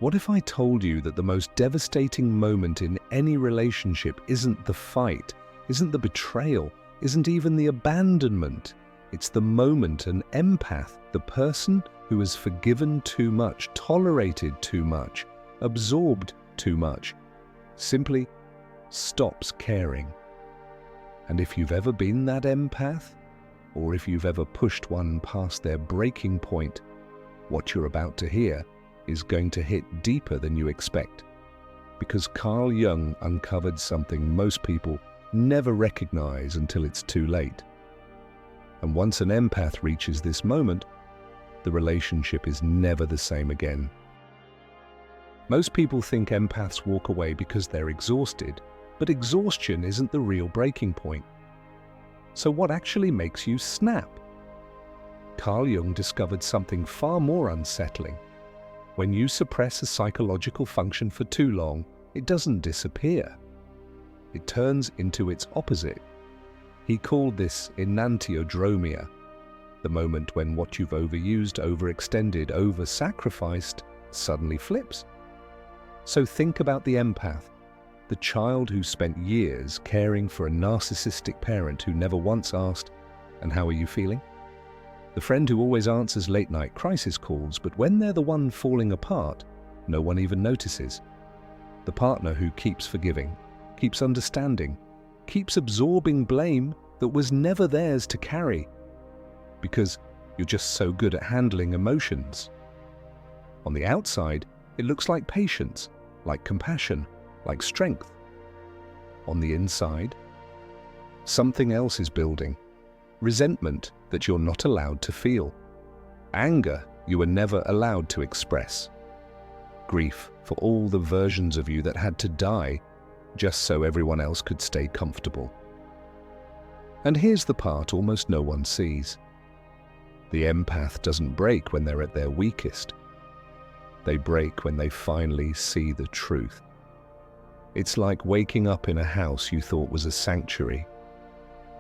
What if I told you that the most devastating moment in any relationship isn't the fight, isn't the betrayal, isn't even the abandonment? It's the moment an empath, the person who has forgiven too much, tolerated too much, absorbed too much, simply stops caring. And if you've ever been that empath, or if you've ever pushed one past their breaking point, what you're about to hear is going to hit deeper than you expect. Because Carl Jung uncovered something most people never recognize until it's too late. And once an empath reaches this moment, the relationship is never the same again. Most people think empaths walk away because they're exhausted, but exhaustion isn't the real breaking point. So what actually makes you snap? Carl Jung discovered something far more unsettling. When you suppress a psychological function for too long, it doesn't disappear. It turns into its opposite. He called this enantiodromia, the moment when what you've overused, overextended, over-sacrificed suddenly flips. So think about the empath, the child who spent years caring for a narcissistic parent who never once asked, "And how are you feeling?" The friend who always answers late-night crisis calls, but when they're the one falling apart, no one even notices. The partner who keeps forgiving, keeps understanding, keeps absorbing blame that was never theirs to carry, because you're just so good at handling emotions. On the outside, it looks like patience, like compassion, like strength. On the inside, something else is building. Resentment that you're not allowed to feel. Anger you were never allowed to express. Grief for all the versions of you that had to die just so everyone else could stay comfortable. And here's the part almost no one sees. The empath doesn't break when they're at their weakest. They break when they finally see the truth. It's like waking up in a house you thought was a sanctuary,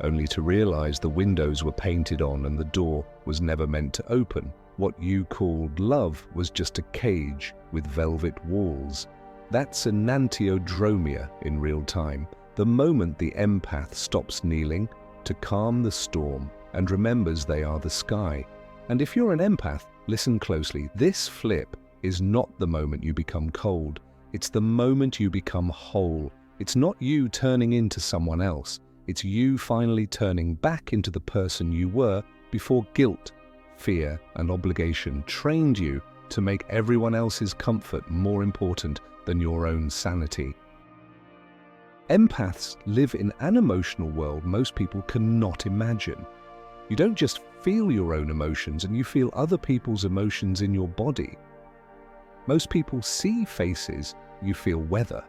only to realize the windows were painted on and the door was never meant to open. What you called love was just a cage with velvet walls. That's enantiodromia in real time, the moment the empath stops kneeling to calm the storm and remembers they are the sky. And if you're an empath, listen closely. This flip is not the moment you become cold. It's the moment you become whole. It's not you turning into someone else. It's you finally turning back into the person you were before guilt, fear, and obligation trained you to make everyone else's comfort more important than your own sanity. Empaths live in an emotional world most people cannot imagine. You don't just feel your own emotions, and you feel other people's emotions in your body. Most people see faces, you feel weather.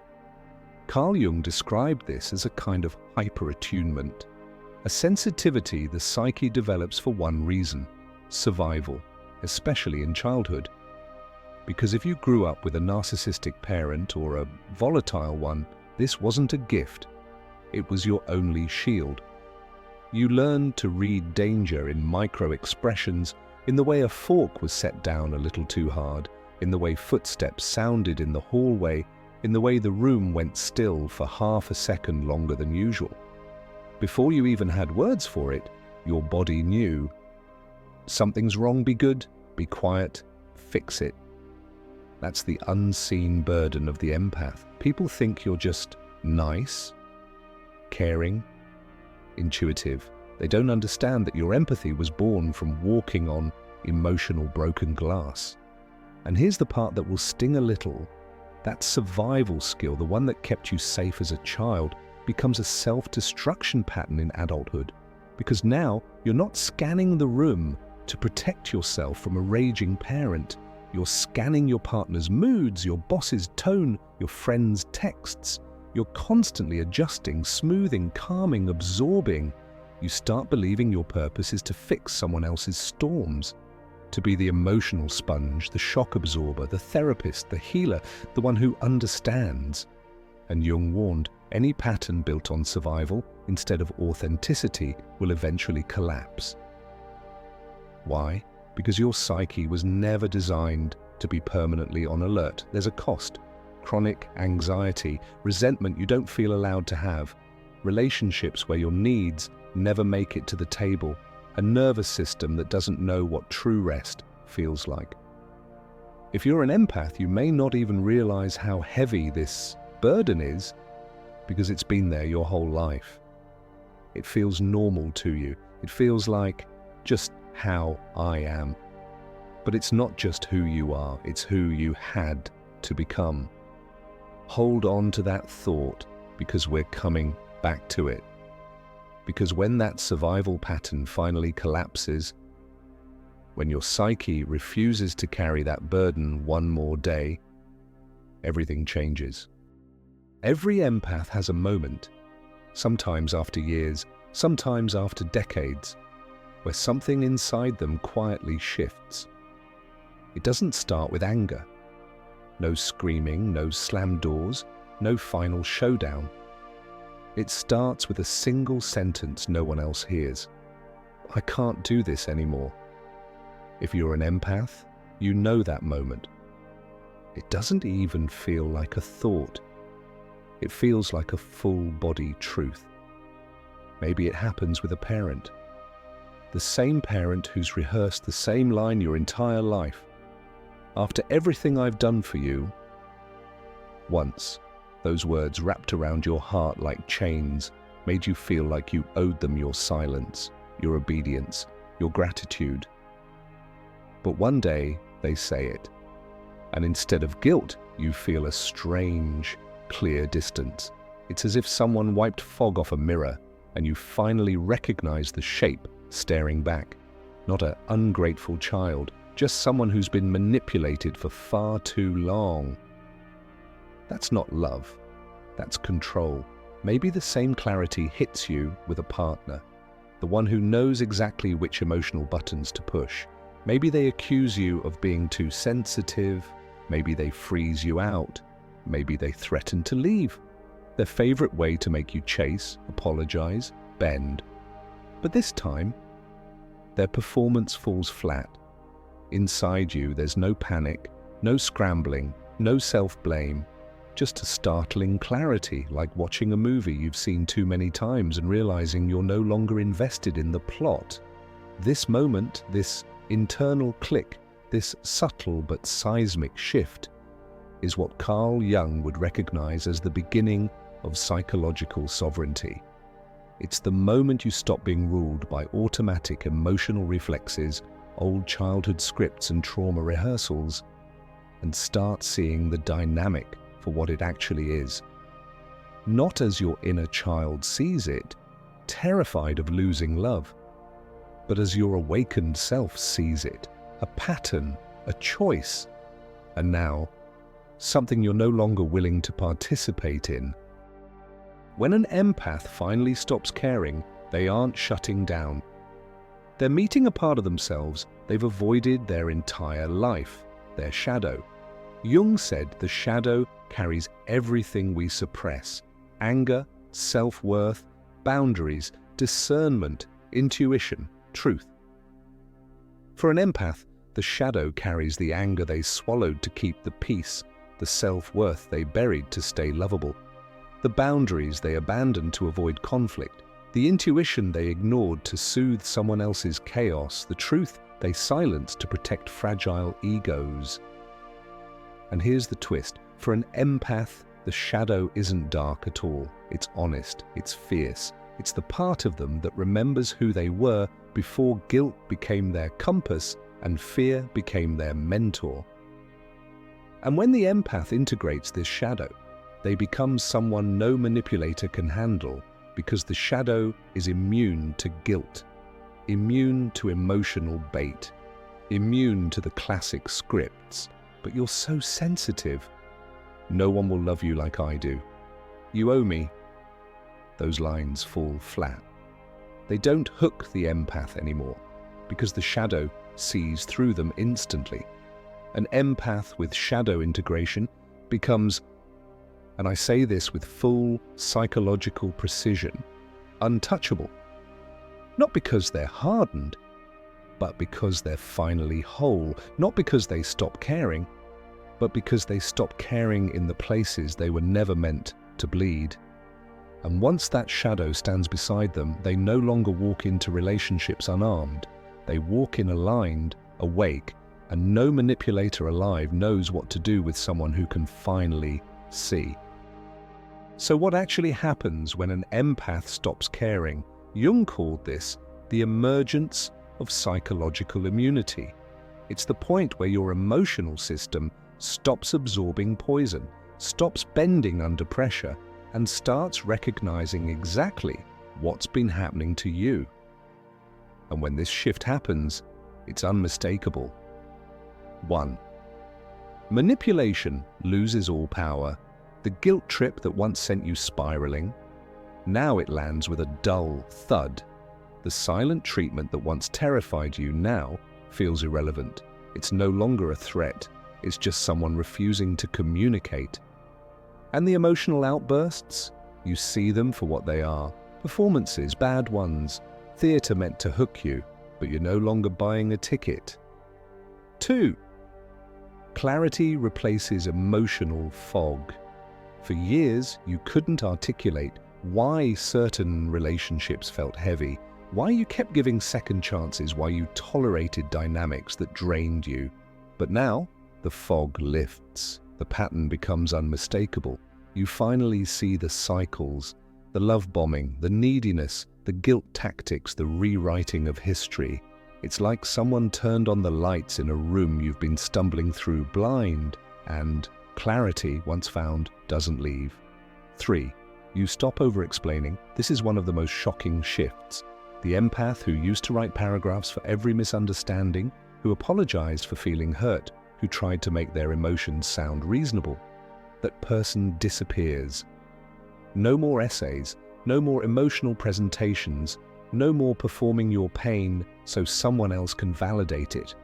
Carl Jung described this as a kind of hyper-attunement, a sensitivity the psyche develops for one reason: survival, especially in childhood. Because if you grew up with a narcissistic parent or a volatile one, this wasn't a gift. It was your only shield. You learned to read danger in micro-expressions, in the way a fork was set down a little too hard, in the way footsteps sounded in the hallway, in the way the room went still for half a second longer than usual. Before you even had words for it, your body knew. Something's wrong, be good, be quiet, fix it. That's the unseen burden of the empath. People think you're just nice, caring, intuitive. They don't understand that your empathy was born from walking on emotional broken glass. And here's the part that will sting a little. That survival skill, the one that kept you safe as a child, becomes a self-destruction pattern in adulthood. Because now you're not scanning the room to protect yourself from a raging parent. You're scanning your partner's moods, your boss's tone, your friend's texts. You're constantly adjusting, smoothing, calming, absorbing. You start believing your purpose is to fix someone else's storms, to be the emotional sponge, the shock absorber, the therapist, the healer, the one who understands. And Jung warned, any pattern built on survival instead of authenticity will eventually collapse. Why? Because your psyche was never designed to be permanently on alert. There's a cost. Chronic anxiety, resentment you don't feel allowed to have, relationships where your needs never make it to the table, a nervous system that doesn't know what true rest feels like. If you're an empath, you may not even realize how heavy this burden is because it's been there your whole life. It feels normal to you. It feels like just how I am. But it's not just who you are, it's who you had to become. Hold on to that thought because we're coming back to it. Because when that survival pattern finally collapses, when your psyche refuses to carry that burden one more day, everything changes. Every empath has a moment, sometimes after years, sometimes after decades, where something inside them quietly shifts. It doesn't start with anger. No screaming, no slammed doors, no final showdown. It starts with a single sentence no one else hears. I can't do this anymore. If you're an empath, you know that moment. It doesn't even feel like a thought. It feels like a full-body truth. Maybe it happens with a parent. The same parent who's rehearsed the same line your entire life. After everything I've done for you, once, those words wrapped around your heart like chains made you feel like you owed them your silence, your obedience, your gratitude. But one day, they say it, and instead of guilt, you feel a strange, clear distance. It's as if someone wiped fog off a mirror, and you finally recognize the shape staring back. Not an ungrateful child, just someone who's been manipulated for far too long. That's not love, that's control. Maybe the same clarity hits you with a partner, the one who knows exactly which emotional buttons to push. Maybe they accuse you of being too sensitive, maybe they freeze you out, maybe they threaten to leave. Their favorite way to make you chase, apologize, bend. But this time, their performance falls flat. Inside you, there's no panic, no scrambling, no self-blame, just a startling clarity, like watching a movie you've seen too many times and realizing you're no longer invested in the plot. This moment, this internal click, this subtle but seismic shift, is what Carl Jung would recognize as the beginning of psychological sovereignty. It's the moment you stop being ruled by automatic emotional reflexes, old childhood scripts and trauma rehearsals, and start seeing the dynamic for what it actually is. Not as your inner child sees it, terrified of losing love, but as your awakened self sees it, a pattern, a choice, and now, something you're no longer willing to participate in. When an empath finally stops caring, they aren't shutting down. They're meeting a part of themselves they've avoided their entire life, their shadow. Jung said the shadow carries everything we suppress: anger, self-worth, boundaries, discernment, intuition, truth. For an empath, the shadow carries the anger they swallowed to keep the peace, the self-worth they buried to stay lovable, the boundaries they abandoned to avoid conflict, the intuition they ignored to soothe someone else's chaos, the truth they silenced to protect fragile egos. And here's the twist. For an empath, the shadow isn't dark at all. It's honest, it's fierce. It's the part of them that remembers who they were before guilt became their compass and fear became their mentor. And when the empath integrates this shadow, they become someone no manipulator can handle, because the shadow is immune to guilt, immune to emotional bait, immune to the classic scripts. But you're so sensitive. No one will love you like I do. You owe me. Those lines fall flat. They don't hook the empath anymore, because the shadow sees through them instantly. An empath with shadow integration becomes, and I say this with full psychological precision, untouchable. Not because they're hardened, but because they're finally whole, not because they stop caring, but because they stop caring in the places they were never meant to bleed. And once that shadow stands beside them, they no longer walk into relationships unarmed. They walk in aligned, awake, and no manipulator alive knows what to do with someone who can finally see. So what actually happens when an empath stops caring? Jung called this the emergence of psychological immunity. It's the point where your emotional system stops absorbing poison, stops bending under pressure, and starts recognizing exactly what's been happening to you. And when this shift happens, it's unmistakable. 1. Manipulation loses all power. The guilt trip that once sent you spiraling, now it lands with a dull thud. The silent treatment that once terrified you now feels irrelevant. It's no longer a threat. It's just someone refusing to communicate. And the emotional outbursts? You see them for what they are. Performances, bad ones, theatre meant to hook you, but you're no longer buying a ticket. 2. Clarity replaces emotional fog. For years, you couldn't articulate why certain relationships felt heavy, why you kept giving second chances, why you tolerated dynamics that drained you. But now, the fog lifts. The pattern becomes unmistakable. You finally see the cycles, the love bombing, the neediness, the guilt tactics, the rewriting of history. It's like someone turned on the lights in a room you've been stumbling through blind, and clarity, once found, doesn't leave. 3. You stop over-explaining. This is one of the most shocking shifts. The empath who used to write paragraphs for every misunderstanding, who apologized for feeling hurt, who tried to make their emotions sound reasonable. That person disappears. No more essays, no more emotional presentations, no more performing your pain so someone else can validate it.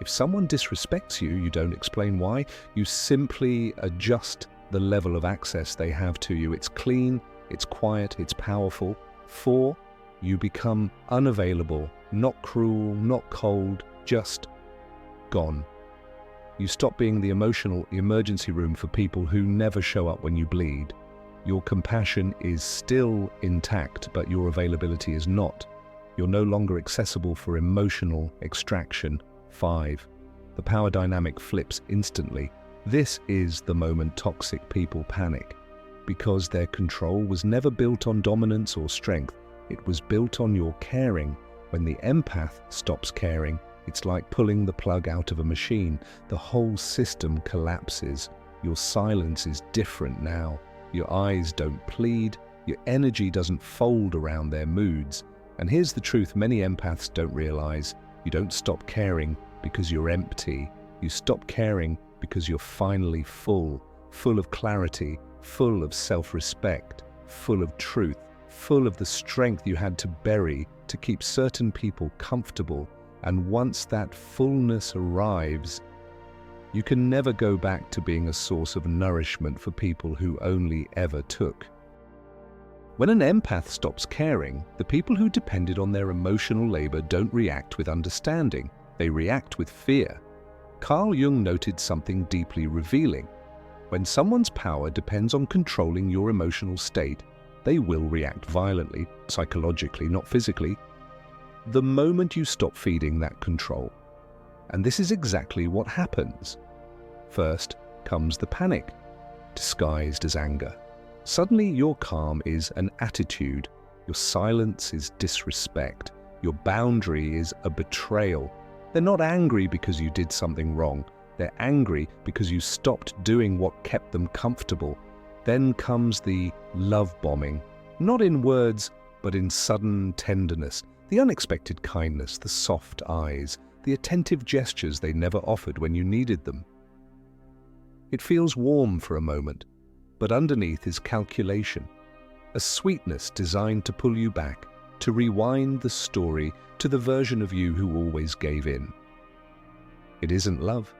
If someone disrespects you, you don't explain why, you simply adjust the level of access they have to you. It's clean, it's quiet, it's powerful. 4. You become unavailable, not cruel, not cold, just gone. You stop being the emotional emergency room for people who never show up when you bleed. Your compassion is still intact, but your availability is not. You're no longer accessible for emotional extraction. 5. The power dynamic flips instantly. This is the moment toxic people panic, because their control was never built on dominance or strength. It was built on your caring. When the empath stops caring, it's like pulling the plug out of a machine. The whole system collapses. Your silence is different now. Your eyes don't plead. Your energy doesn't fold around their moods. And here's the truth many empaths don't realize. You don't stop caring because you're empty. You stop caring because you're finally full of clarity, full of self-respect, full of truth, full of the strength you had to bury to keep certain people comfortable. And once that fullness arrives, you can never go back to being a source of nourishment for people who only ever took. When an empath stops caring, the people who depended on their emotional labor don't react with understanding. They react with fear. Carl Jung noted something deeply revealing. When someone's power depends on controlling your emotional state, they will react violently, psychologically, not physically, the moment you stop feeding that control. And this is exactly what happens. First comes the panic, disguised as anger. Suddenly your calm is an attitude, your silence is disrespect, your boundary is a betrayal. They're not angry because you did something wrong. They're angry because you stopped doing what kept them comfortable. Then comes the love bombing, not in words, but in sudden tenderness, the unexpected kindness, the soft eyes, the attentive gestures they never offered when you needed them. It feels warm for a moment, but underneath is calculation, a sweetness designed to pull you back, to rewind the story to the version of you who always gave in. It isn't love.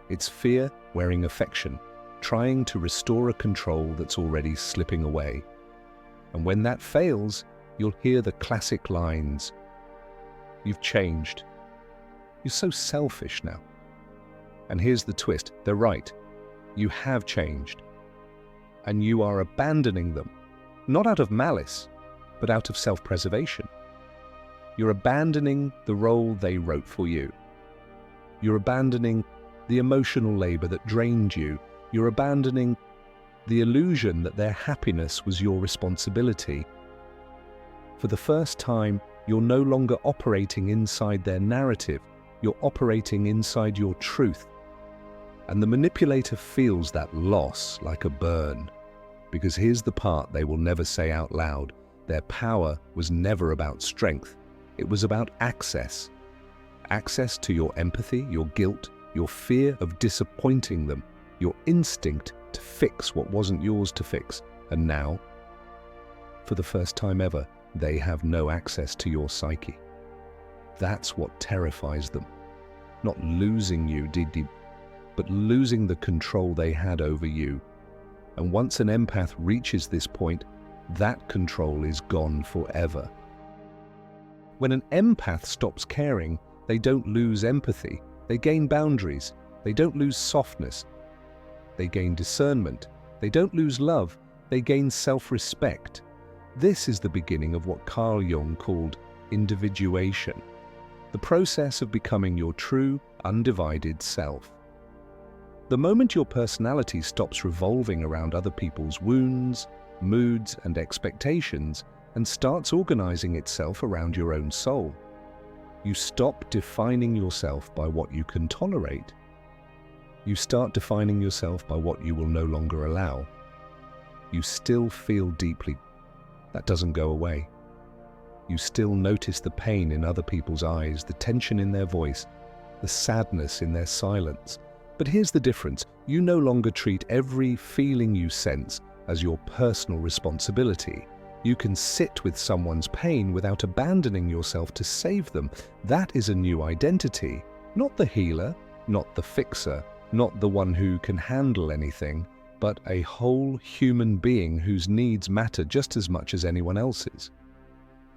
It's fear wearing affection, trying to restore a control that's already slipping away. And when that fails, you'll hear the classic lines, You've changed. You're so selfish now. And here's the twist. They're right. You have changed. And you are abandoning them, not out of malice, but out of self-preservation. You're abandoning the role they wrote for you. You're abandoning the emotional labor that drained you. You're abandoning the illusion that their happiness was your responsibility. For the first time, you're no longer operating inside their narrative. You're operating inside your truth. And the manipulator feels that loss like a burn. Because here's the part they will never say out loud. Their power was never about strength. It was about access. Access to your empathy, your guilt, your fear of disappointing them, your instinct to fix what wasn't yours to fix. And now, for the first time ever, they have no access to your psyche. That's what terrifies them. Not losing you, but losing the control they had over you. And once an empath reaches this point, that control is gone forever. When an empath stops caring, they don't lose empathy. They gain boundaries. They don't lose softness. They gain discernment. They don't lose love. They gain self-respect. This is the beginning of what Carl Jung called individuation, the process of becoming your true, undivided self. The moment your personality stops revolving around other people's wounds, moods, and expectations, and starts organizing itself around your own soul, you stop defining yourself by what you can tolerate. You start defining yourself by what you will no longer allow. You still feel deeply. That doesn't go away. You still notice the pain in other people's eyes, the tension in their voice, the sadness in their silence. But here's the difference. You no longer treat every feeling you sense as your personal responsibility. You can sit with someone's pain without abandoning yourself to save them. That is a new identity. Not the healer, not the fixer, not the one who can handle anything, but a whole human being whose needs matter just as much as anyone else's.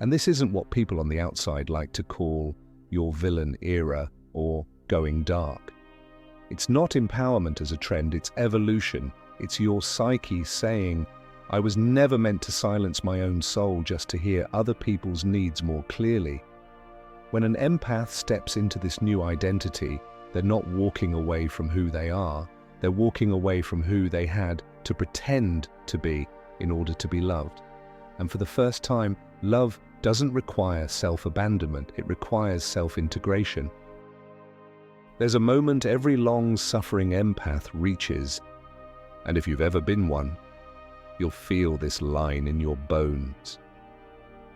And this isn't what people on the outside like to call your villain era or going dark. It's not empowerment as a trend, it's evolution. It's your psyche saying, I was never meant to silence my own soul just to hear other people's needs more clearly. When an empath steps into this new identity, they're not walking away from who they are. They're walking away from who they had to pretend to be in order to be loved. And for the first time, love doesn't require self-abandonment, it requires self-integration. There's a moment every long-suffering empath reaches, and if you've ever been one, you'll feel this line in your bones.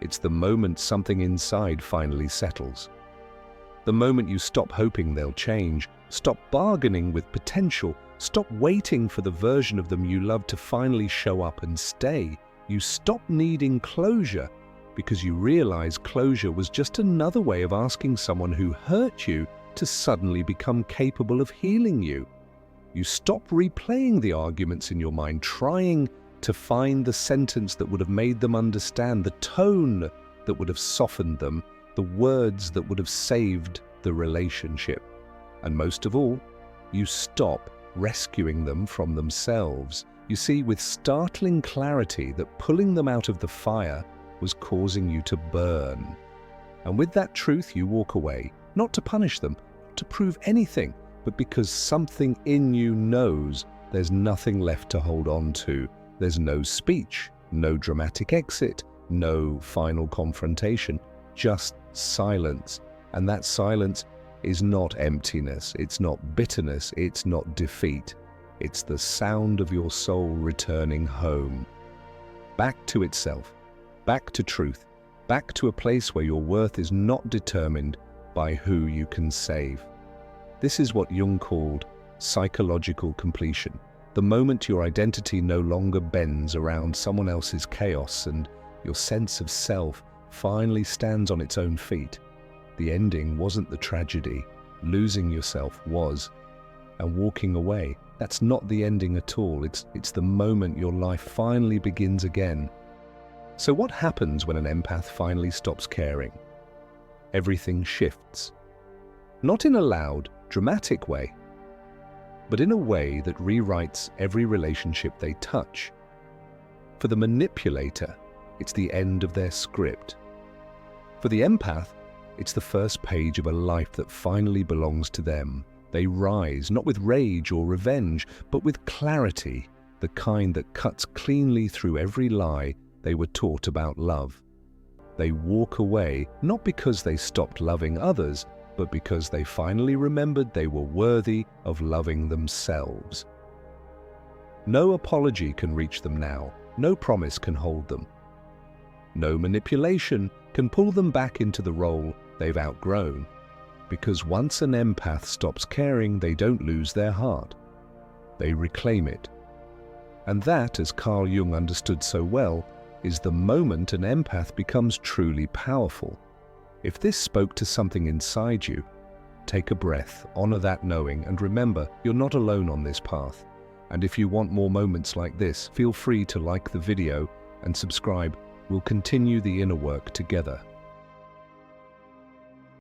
It's the moment something inside finally settles. The moment you stop hoping they'll change, stop bargaining with potential, stop waiting for the version of them you love to finally show up and stay. You stop needing closure because you realize closure was just another way of asking someone who hurt you to suddenly become capable of healing you. You stop replaying the arguments in your mind, trying to find the sentence that would have made them understand, the tone that would have softened them, the words that would have saved the relationship. And most of all, you stop rescuing them from themselves. You see with startling clarity that pulling them out of the fire was causing you to burn. And with that truth, you walk away, not to punish them, not to prove anything, but because something in you knows there's nothing left to hold on to. There's no speech, no dramatic exit, no final confrontation, just silence. And that silence is not emptiness, it's not bitterness, it's not defeat. It's the sound of your soul returning home, back to itself, back to truth, back to a place where your worth is not determined by who you can save. This is what Jung called psychological completion. The moment your identity no longer bends around someone else's chaos and your sense of self finally stands on its own feet. The ending wasn't the tragedy, losing yourself was. And walking away, that's not the ending at all. It's the moment your life finally begins again. So what happens when an empath finally stops caring? everything shifts. Not in a loud, dramatic way, but in a way that rewrites every relationship they touch. For the manipulator, it's the end of their script. For the empath, it's the first page of a life that finally belongs to them. They rise, not with rage or revenge, but with clarity, the kind that cuts cleanly through every lie they were taught about love. They walk away not because they stopped loving others, but because they finally remembered they were worthy of loving themselves. No apology can reach them now. No promise can hold them. No manipulation can pull them back into the role they've outgrown. Because once an empath stops caring, they don't lose their heart. They reclaim it. And that, as Carl Jung understood so well, is the moment an empath becomes truly powerful. If this spoke to something inside you, take a breath, honor that knowing, and remember, you're not alone on this path. And if you want more moments like this, feel free to like the video and subscribe. We'll continue the inner work together.